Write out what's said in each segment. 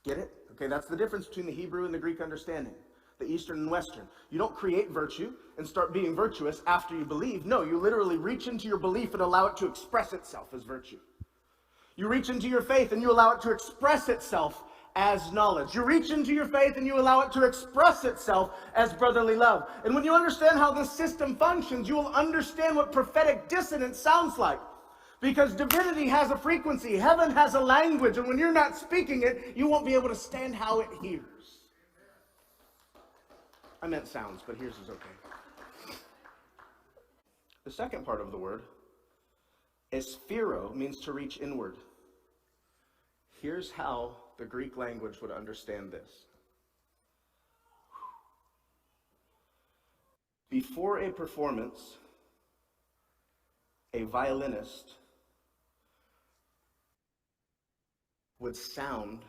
Get it? Okay, that's the difference between the Hebrew and the Greek understanding, the Eastern and Western. You don't create virtue and start being virtuous after you believe. No, you literally reach into your belief and allow it to express itself as virtue. You reach into your faith and you allow it to express itself as knowledge. You reach into your faith and you allow it to express itself as brotherly love. And when you understand how this system functions, you will understand what prophetic dissonance sounds like. Because divinity has a frequency, heaven has a language, and when you're not speaking it, you won't be able to stand how it hears. I meant sounds, but here's is okay. The second part of the word, esphero, means to reach inward. Here's how the Greek language would understand this. Before a performance, a violinist would sound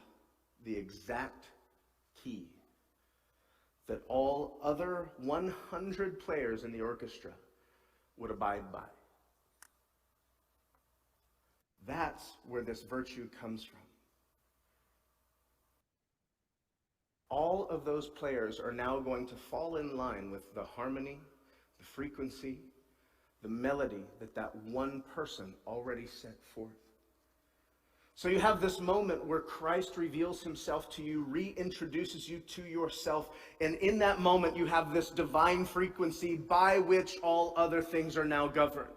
the exact key that all other 100 players in the orchestra would abide by. That's where this virtue comes from. All of those players are now going to fall in line with the harmony, the frequency, the melody that one person already set forth. So you have this moment where Christ reveals himself to you, reintroduces you to yourself, and in that moment you have this divine frequency by which all other things are now governed.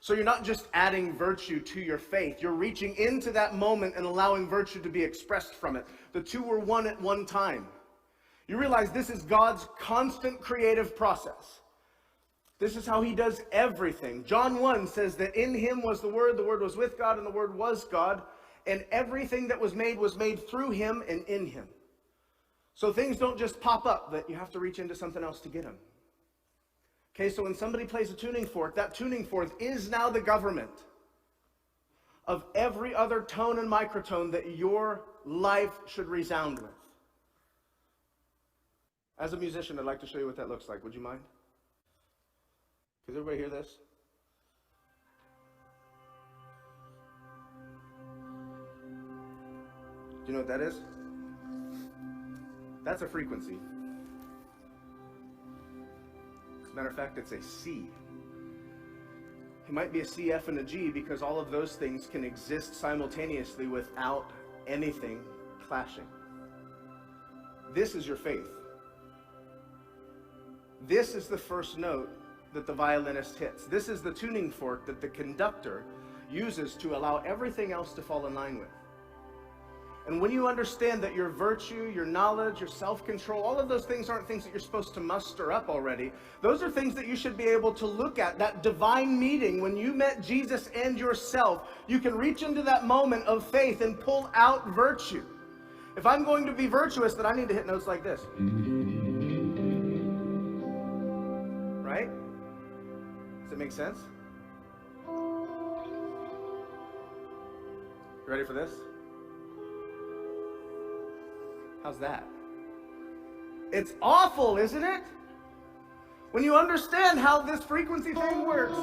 So you're not just adding virtue to your faith, you're reaching into that moment and allowing virtue to be expressed from it. The two were one at one time. You realize this is God's constant creative process. This is how he does everything. John 1 says that in him was the Word was with God, and the Word was God. And everything that was made through him and in him. So things don't just pop up that you have to reach into something else to get them. Okay, so when somebody plays a tuning fork, that tuning fork is now the government of every other tone and microtone that your life should resound with. As a musician, I'd like to show you what that looks like. Would you mind? Does everybody hear this? Do you know what that is? That's a frequency. As a matter of fact, it's a C. It might be a C, F, and a G because all of those things can exist simultaneously without anything clashing. This is your faith. This is the first note that the violinist hits. This is the tuning fork that the conductor uses to allow everything else to fall in line with. And when you understand that your virtue, your knowledge, your self-control, all of those things aren't things that you're supposed to muster up already. Those are things that you should be able to look at. That divine meeting, when you met Jesus and yourself, you can reach into that moment of faith and pull out virtue. If I'm going to be virtuous, then I need to hit notes like this. Right? Does it make sense? You ready for this? How's that? It's awful, isn't it? When you understand how this frequency thing works.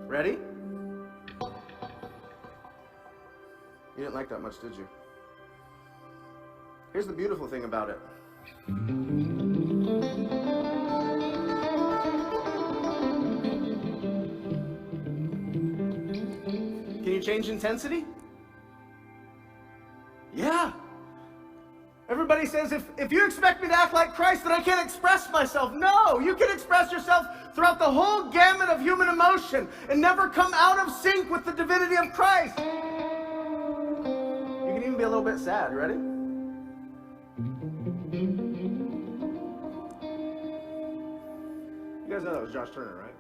Ready? You didn't like that much, did you? Here's the beautiful thing about it. Can you change intensity? Yeah. Everybody says, if you expect me to act like Christ, then I can't express myself. No, you can express yourself throughout the whole gamut of human emotion and never come out of sync with the divinity of Christ. You can even be a little bit sad. Ready? You guys know that was Josh Turner, right?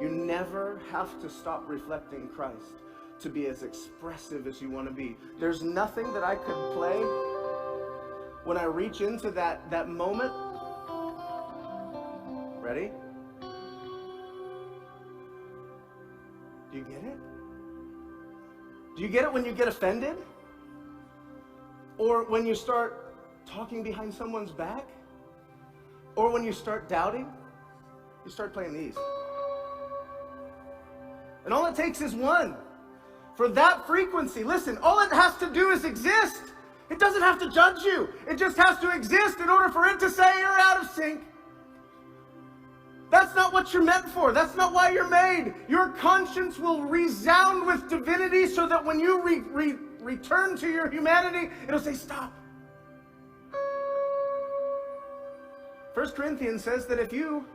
You never have to stop reflecting Christ to be as expressive as you want to be. There's nothing that I could play when I reach into that moment. Ready? Do you get it? Do you get it when you get offended? Or when you start talking behind someone's back? Or when you start doubting, you start playing these. And all it takes is one. For that frequency, listen, all it has to do is exist. It doesn't have to judge you. It just has to exist in order for it to say you're out of sync. That's not what you're meant for. That's not why you're made. Your conscience will resound with divinity so that when you return to your humanity, it'll say, stop. 1 Corinthians says that if you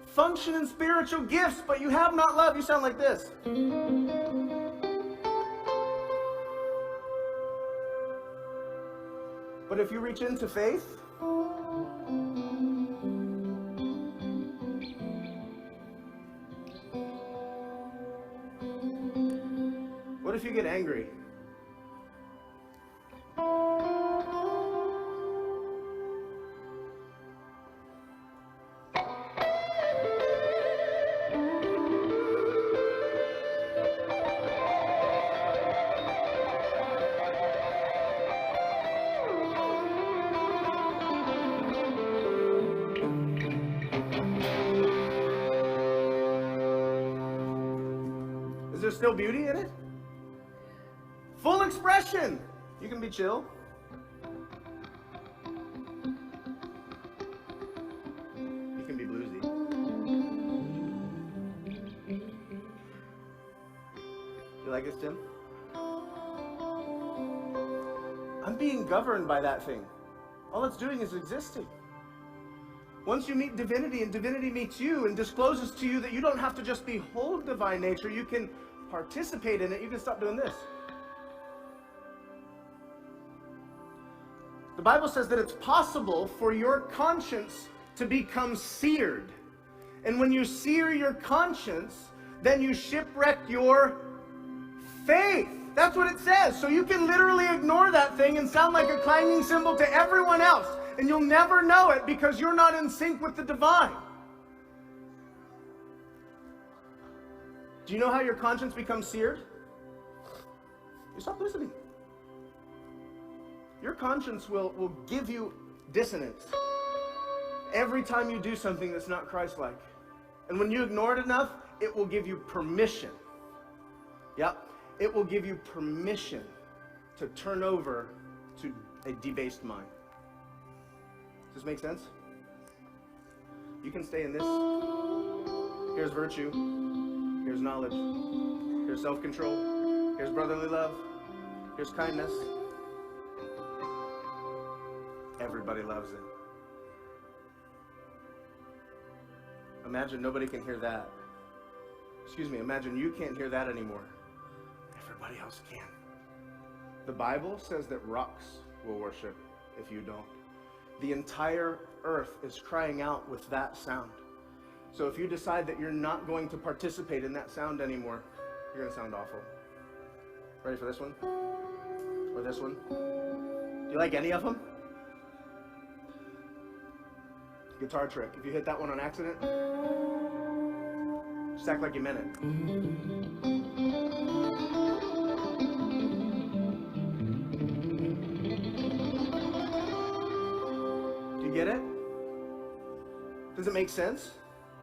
function in spiritual gifts, but you have not love, you sound like this. But if you reach into faith, what if you get angry? Is there still beauty in it? Full expression. You can be chill. You can be bluesy. You like this, Tim? I'm being governed by that thing. All it's doing is existing. Once you meet divinity and divinity meets you and discloses to you that you don't have to just behold divine nature, you can participate in it, you can stop doing this. The Bible says that it's possible for your conscience to become seared. And when you sear your conscience, then you shipwreck your faith. That's what it says. So you can literally ignore that thing and sound like a clanging cymbal to everyone else. And you'll never know it because you're not in sync with the divine. Do you know how your conscience becomes seared? You stop listening. Your conscience will give you dissonance every time you do something that's not Christ-like. And when you ignore it enough, it will give you permission. Yep. It will give you permission to turn over to a debased mind. Does this make sense? You can stay in this. Here's virtue. Here's knowledge. Here's self-control. Here's brotherly love. Here's kindness. Everybody loves it. Imagine nobody can hear that. Excuse me, imagine you can't hear that anymore. Everybody else can. The Bible says that rocks will worship if you don't. The entire earth is crying out with that sound. So if you decide that you're not going to participate in that sound anymore, you're going to sound awful. Ready for this one? Or this one? Do you like any of them? Guitar trick. If you hit that one on accident, just act like you meant it. Do you get it? Does it make sense?